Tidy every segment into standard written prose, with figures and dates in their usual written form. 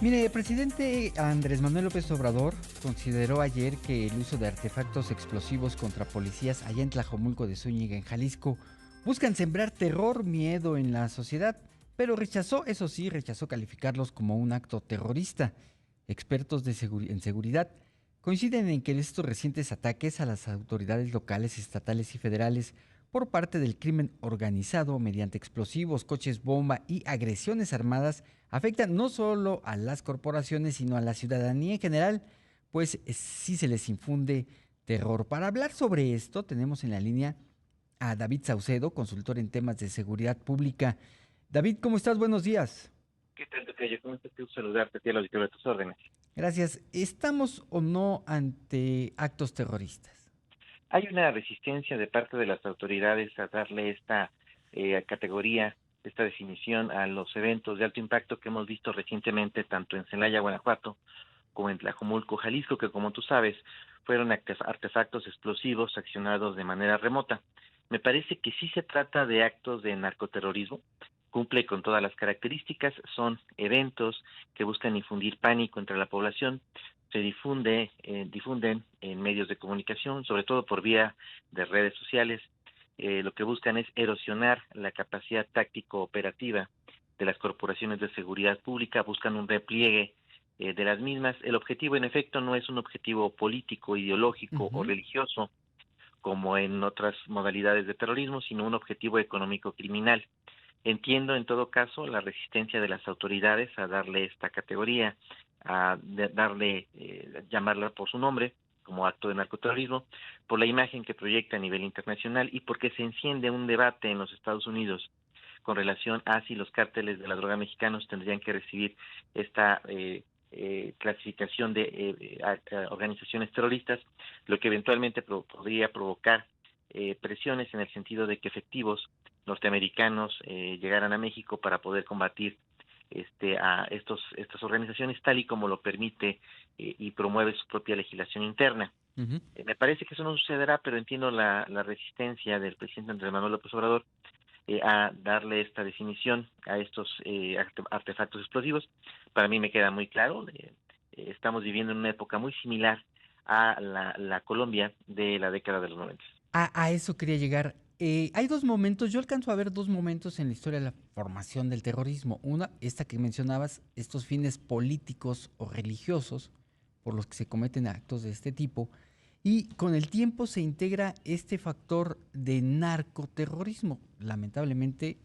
Mire, el presidente Andrés Manuel López Obrador consideró ayer que el uso de artefactos explosivos contra policías allá en Tlajomulco de Zúñiga, en Jalisco, buscan sembrar terror, miedo en la sociedad, pero rechazó, eso sí, rechazó calificarlos como un acto terrorista. Expertos en seguridad coinciden en que estos recientes ataques a las autoridades locales, estatales y federales por parte del crimen organizado mediante explosivos, coches bomba y agresiones armadas afectan no solo a las corporaciones, sino a la ciudadanía en general, pues sí se les infunde terror. Para hablar sobre esto, tenemos en la línea a David Saucedo, consultor en temas de seguridad pública. David, ¿cómo estás? Buenos días. ¿Qué tal, Tocayo? ¿Cómo estás? Qué gusto saludarte, a la auditorio de tus órdenes. Gracias. ¿Estamos o no ante actos terroristas? Hay una resistencia de parte de las autoridades a darle esta categoría, esta definición a los eventos de alto impacto que hemos visto recientemente tanto en Celaya, Guanajuato, como en Tlajomulco, Jalisco, que como tú sabes, fueron artefactos explosivos accionados de manera remota. Me parece que sí se trata de actos de narcoterrorismo, cumple con todas las características, son eventos que buscan infundir pánico entre la población, se difunden en medios de comunicación, sobre todo por vía de redes sociales. Lo que buscan es erosionar la capacidad táctico-operativa de las corporaciones de seguridad pública, buscan un repliegue de las mismas. El objetivo, en efecto, no es un objetivo político, ideológico o Ujú. religioso, como en otras modalidades de terrorismo, sino un objetivo económico criminal. Entiendo, en todo caso, la resistencia de las autoridades a darle esta categoría, llamarla por su nombre, como acto de narcoterrorismo, por la imagen que proyecta a nivel internacional y porque se enciende un debate en los Estados Unidos con relación a si los cárteles de la droga mexicanos tendrían que recibir esta clasificación de organizaciones terroristas, lo que eventualmente podría provocar presiones en el sentido de que efectivos norteamericanos llegaran a México para poder combatir a estas organizaciones tal y como lo permite y promueve su propia legislación interna. Ujú. Me parece que eso no sucederá, pero entiendo la resistencia del presidente Andrés Manuel López Obrador a darle esta definición a estos artefactos explosivos. Para mí me queda muy claro, estamos viviendo en una época muy similar a la Colombia de la década de los 90. A eso quería llegar. Hay dos momentos, yo alcanzo a ver dos momentos en la historia de la formación del terrorismo. Una, esta que mencionabas, estos fines políticos o religiosos por los que se cometen actos de este tipo. Y con el tiempo se integra este factor de narcoterrorismo. Lamentablemente,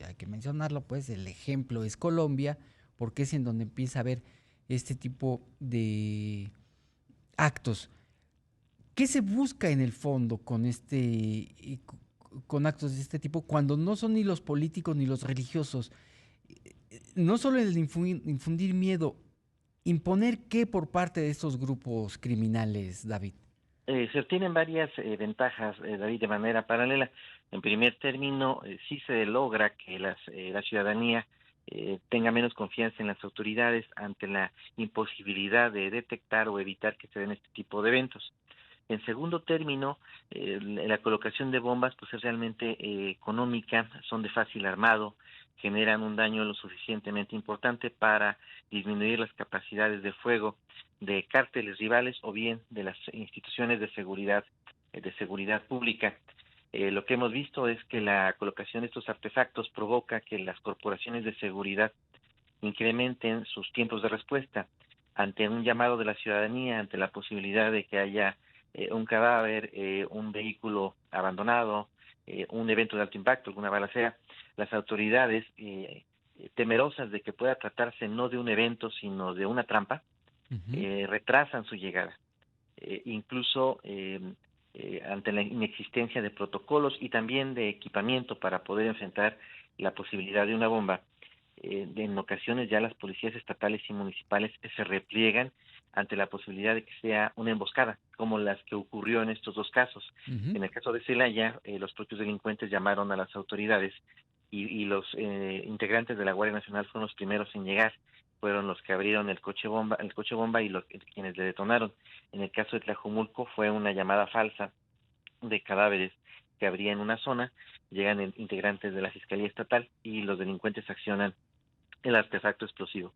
hay que mencionarlo, pues el ejemplo es Colombia, porque es en donde empieza a haber este tipo de actos. ¿Qué se busca en el fondo con con actos de este tipo cuando no son ni los políticos ni los religiosos? No solo el infundir miedo, imponer qué por parte de estos grupos criminales, David. Se obtienen varias ventajas, David, de manera paralela. En primer término, sí se logra que la ciudadanía tenga menos confianza en las autoridades ante la imposibilidad de detectar o evitar que se den este tipo de eventos. En segundo término, la colocación de bombas pues es realmente económica, son de fácil armado, generan un daño lo suficientemente importante para disminuir las capacidades de fuego de cárteles rivales o bien de las instituciones de seguridad pública. Lo que hemos visto es que la colocación de estos artefactos provoca que las corporaciones de seguridad incrementen sus tiempos de respuesta ante un llamado de la ciudadanía, ante la posibilidad de que haya un cadáver, un vehículo abandonado, un evento de alto impacto, alguna balacera. Las autoridades, temerosas de que pueda tratarse no de un evento, sino de una trampa, Ujú. retrasan su llegada. Incluso ante la inexistencia de protocolos y también de equipamiento para poder enfrentar la posibilidad de una bomba, en ocasiones ya las policías estatales y municipales se repliegan ante la posibilidad de que sea una emboscada, como las que ocurrió en estos dos casos. Ujú. En el caso de Celaya, los propios delincuentes llamaron a las autoridades y los integrantes de la Guardia Nacional fueron los primeros en llegar, fueron los que abrieron el coche bomba y quienes le detonaron. En el caso de Tlajumulco fue una llamada falsa de cadáveres que habría en una zona, llegan integrantes de la Fiscalía Estatal y los delincuentes accionan el artefacto explosivo.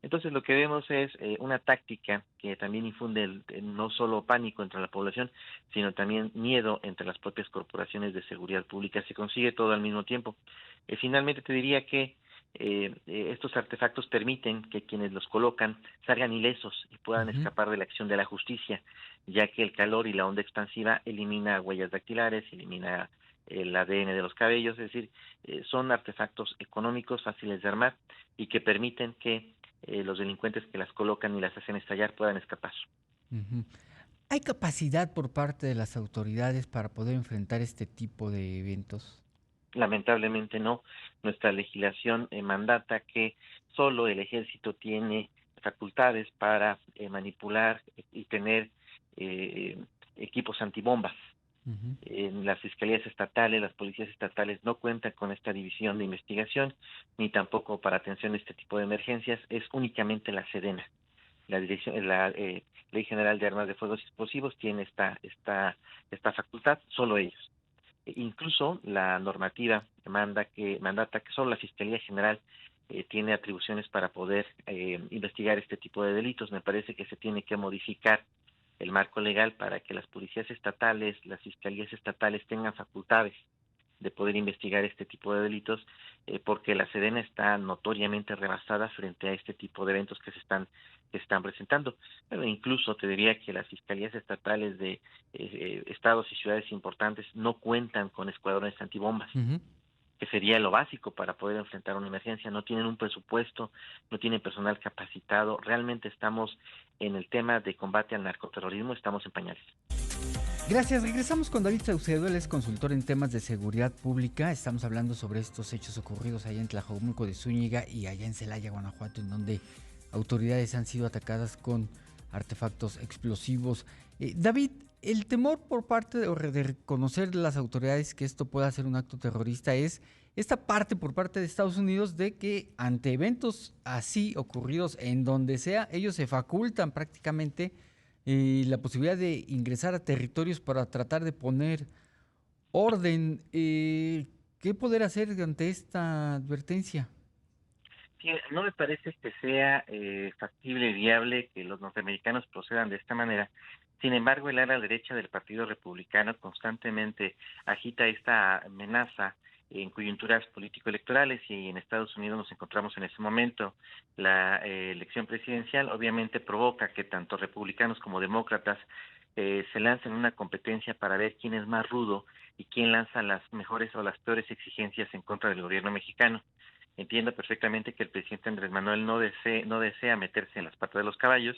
Entonces lo que vemos es una táctica que también infunde no solo pánico entre la población, sino también miedo entre las propias corporaciones de seguridad pública. Se consigue todo al mismo tiempo. Finalmente te diría que estos artefactos permiten que quienes los colocan salgan ilesos y puedan Ujú. escapar de la acción de la justicia, ya que el calor y la onda expansiva elimina huellas dactilares, elimina el ADN de los cabellos, es decir, son artefactos económicos, fáciles de armar y que permiten que los delincuentes que las colocan y las hacen estallar puedan escapar. Ujú. ¿Hay capacidad por parte de las autoridades para poder enfrentar este tipo de eventos? Lamentablemente no. Nuestra legislación mandata que solo el ejército tiene facultades para manipular y tener eh, equipos antibombas. Ujú. En las fiscalías estatales, las policías estatales no cuentan con esta división de investigación, ni tampoco para atención a este tipo de emergencias. Es únicamente la Sedena. La dirección, la Ley General de Armas de Fuego y Explosivos tiene esta facultad, solo ellos. Incluso la normativa mandata que solo la Fiscalía General tiene atribuciones para poder investigar este tipo de delitos. Me parece que se tiene que modificar el marco legal para que las policías estatales, las fiscalías estatales tengan facultades de poder investigar este tipo de delitos, porque la Sedena está notoriamente rebasada frente a este tipo de eventos que se están presentando. Pero incluso te diría que las fiscalías estatales de estados y ciudades importantes no cuentan con escuadrones antibombas, Ujú. que sería lo básico para poder enfrentar una emergencia. No tienen un presupuesto, no tienen personal capacitado. Realmente estamos en el tema de combate al narcoterrorismo, estamos en pañales. Gracias. Regresamos con David Saucedo, él es consultor en temas de seguridad pública. Estamos hablando sobre estos hechos ocurridos allá en Tlajomulco de Zúñiga y allá en Celaya, Guanajuato, en donde autoridades han sido atacadas con artefactos explosivos. David, el temor por parte de reconocer las autoridades que esto pueda ser un acto terrorista es esta parte por parte de Estados Unidos de que ante eventos así ocurridos en donde sea, ellos se facultan prácticamente la posibilidad de ingresar a territorios para tratar de poner orden. ¿Qué poder hacer ante esta advertencia? Sí, no me parece que sea factible y viable que los norteamericanos procedan de esta manera. Sin embargo, el ala derecha del Partido Republicano constantemente agita esta amenaza en coyunturas político-electorales y en Estados Unidos nos encontramos en ese momento. La elección presidencial obviamente provoca que tanto republicanos como demócratas se lancen una competencia para ver quién es más rudo y quién lanza las mejores o las peores exigencias en contra del gobierno mexicano. Entiendo perfectamente que el presidente Andrés Manuel no desea meterse en las patas de los caballos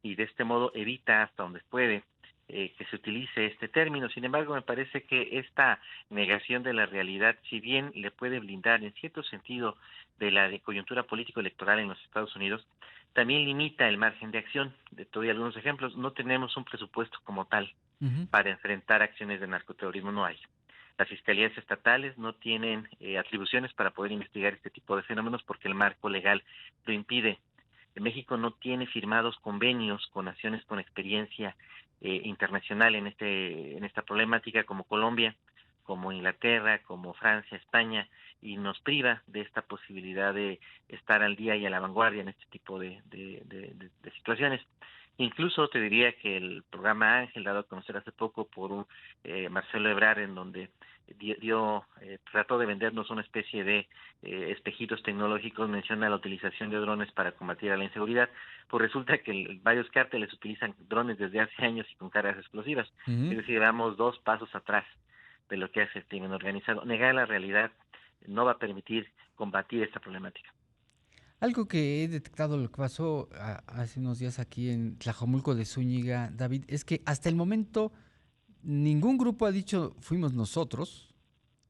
y de este modo evita hasta donde puede que se utilice este término. Sin embargo, me parece que esta negación de la realidad, si bien le puede blindar en cierto sentido de la de coyuntura político-electoral en los Estados Unidos, también limita el margen de acción. Te doy algunos ejemplos. No tenemos un presupuesto como tal Ujú. para enfrentar acciones de narcoterrorismo, no hay. Las fiscalías estatales no tienen atribuciones para poder investigar este tipo de fenómenos porque el marco legal lo impide. México no tiene firmados convenios con naciones con experiencia internacional en esta problemática como Colombia, como Inglaterra, como Francia, España, y nos priva de esta posibilidad de estar al día y a la vanguardia en este tipo de situaciones. Incluso te diría que el programa Ángel, dado a conocer hace poco por un Marcelo Ebrard, en donde trató de vendernos una especie de espejitos tecnológicos, menciona la utilización de drones para combatir a la inseguridad, pues resulta que varios cárteles utilizan drones desde hace años y con cargas explosivas, Ujú. es decir, vamos dos pasos atrás de lo que hace el crimen organizado. Negar la realidad no va a permitir combatir esta problemática. Algo que he detectado lo que pasó hace unos días aquí en Tlajomulco de Zúñiga, David, es que hasta el momento ningún grupo ha dicho fuimos nosotros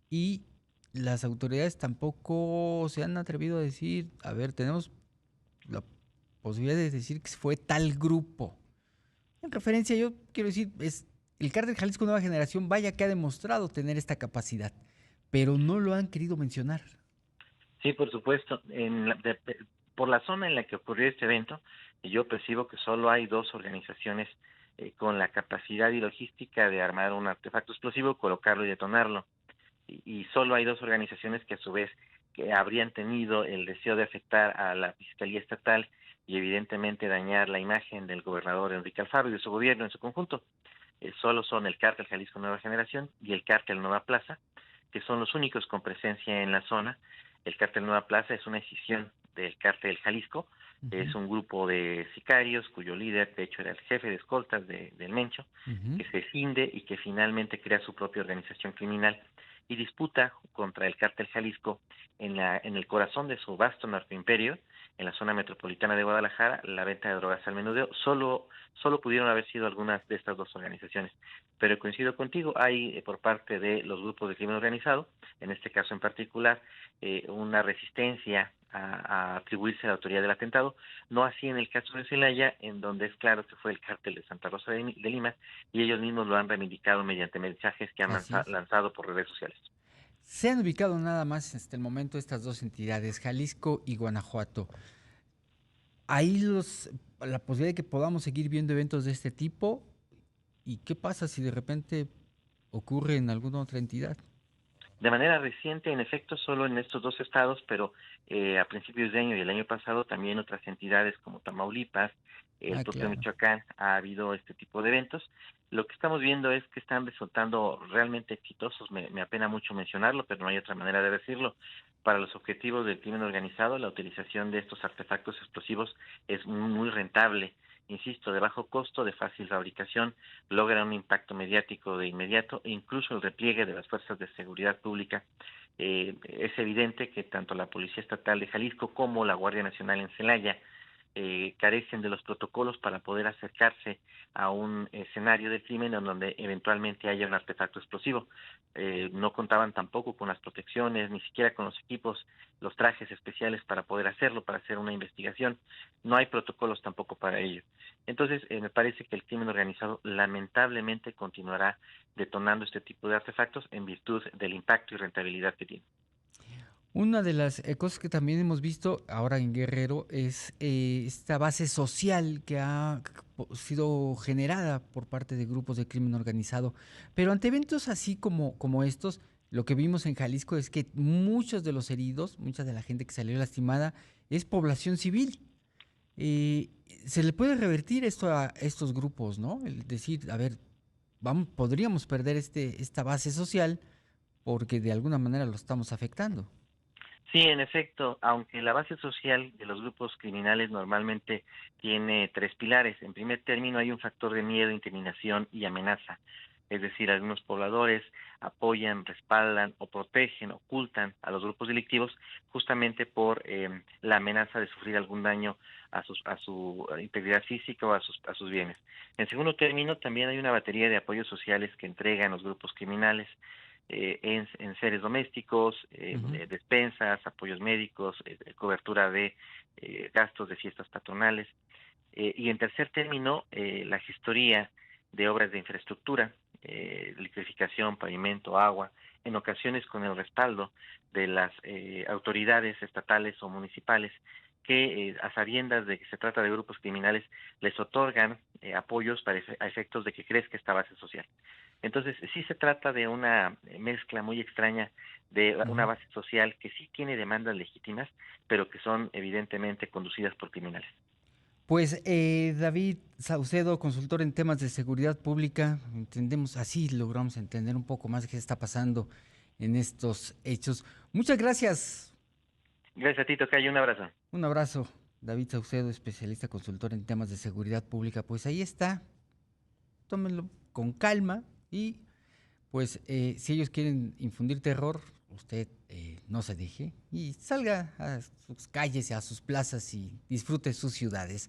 y las autoridades tampoco se han atrevido a decir, a ver, tenemos la posibilidad de decir que fue tal grupo. En referencia, yo quiero decir, es el Cártel Jalisco Nueva Generación, vaya que ha demostrado tener esta capacidad, pero no lo han querido mencionar. Sí, por supuesto. Por la zona en la que ocurrió este evento, yo percibo que solo hay dos organizaciones con la capacidad y logística de armar un artefacto explosivo, colocarlo y detonarlo. Y solo hay dos organizaciones que a su vez que habrían tenido el deseo de afectar a la Fiscalía Estatal y evidentemente dañar la imagen del gobernador Enrique Alfaro y de su gobierno en su conjunto. Solo son el Cártel Jalisco Nueva Generación y el Cártel Nueva Plaza, que son los únicos con presencia en la zona. El Cártel Nueva Plaza es una escisión del Cártel Jalisco, Ujú, es un grupo de sicarios cuyo líder, de hecho, era el jefe de escoltas del Mencho, ujú. que se escinde y que finalmente crea su propia organización criminal y disputa contra el Cártel Jalisco en el corazón de su vasto narcoimperio, en la zona metropolitana de Guadalajara, la venta de drogas al menudeo. Solo pudieron haber sido algunas de estas dos organizaciones. Pero coincido contigo, hay por parte de los grupos de crimen organizado, en este caso en particular, una resistencia a atribuirse la autoría del atentado, no así en el caso de Celaya, en donde es claro que fue el cártel de Santa Rosa de Lima, y ellos mismos lo han reivindicado mediante mensajes que han Así es. lanzado por redes sociales. Se han ubicado nada más hasta el momento estas dos entidades, Jalisco y Guanajuato. Ahí la posibilidad de que podamos seguir viendo eventos de este tipo. ¿Y qué pasa si de repente ocurre en alguna otra entidad? De manera reciente, en efecto, solo en estos dos estados, pero a principios de año y el año pasado también otras entidades como Tamaulipas, el Ah, propio claro. Michoacán, ha habido este tipo de eventos. Lo que estamos viendo es que están resultando realmente exitosos. Me apena mucho mencionarlo, pero no hay otra manera de decirlo. Para los objetivos del crimen organizado, la utilización de estos artefactos explosivos es muy rentable. Insisto, de bajo costo, de fácil fabricación, logra un impacto mediático de inmediato e incluso el repliegue de las fuerzas de seguridad pública. Es evidente que tanto la Policía Estatal de Jalisco como la Guardia Nacional en Celaya carecen de los protocolos para poder acercarse a un escenario de crimen en donde eventualmente haya un artefacto explosivo. No contaban tampoco con las protecciones, ni siquiera con los equipos, los trajes especiales para poder hacerlo, para hacer una investigación. No hay protocolos tampoco para ello. Entonces, me parece que el crimen organizado lamentablemente continuará detonando este tipo de artefactos en virtud del impacto y rentabilidad que tiene. Una de las cosas que también hemos visto ahora en Guerrero es esta base social que ha sido generada por parte de grupos de crimen organizado. Pero ante eventos así como estos, lo que vimos en Jalisco es que muchos de los heridos, mucha de la gente que salió lastimada, es población civil. Eh, Se le puede revertir esto a estos grupos, ¿no? El decir, a ver, podríamos perder esta base social porque de alguna manera lo estamos afectando. Sí, en efecto, aunque la base social de los grupos criminales normalmente tiene tres pilares. En primer término, hay un factor de miedo, intimidación y amenaza. Es decir, algunos pobladores apoyan, respaldan o protegen, ocultan a los grupos delictivos justamente por la amenaza de sufrir algún daño a su integridad física o a sus bienes. En segundo término, también hay una batería de apoyos sociales que entregan los grupos criminales en seres domésticos, Ujú. despensas, apoyos médicos, cobertura de gastos de fiestas patronales. Y en tercer término, la gestoría de obras de infraestructura, electrificación, pavimento, agua, en ocasiones con el respaldo de las autoridades estatales o municipales que, a sabiendas de que se trata de grupos criminales, les otorgan apoyos a efectos de que crezca esta base social. Entonces, sí se trata de una mezcla muy extraña de una Ujú. base social que sí tiene demandas legítimas, pero que son evidentemente conducidas por criminales. Pues David Saucedo, consultor en temas de seguridad pública, entendemos así, logramos entender un poco más de qué está pasando en estos hechos. Muchas gracias. Gracias a ti, Tocayo, un abrazo. Un abrazo. David Saucedo, especialista consultor en temas de seguridad pública. Pues ahí está. Tómenlo con calma y pues si ellos quieren infundir terror, usted no se deje y salga a sus calles, a sus plazas y disfrute sus ciudades.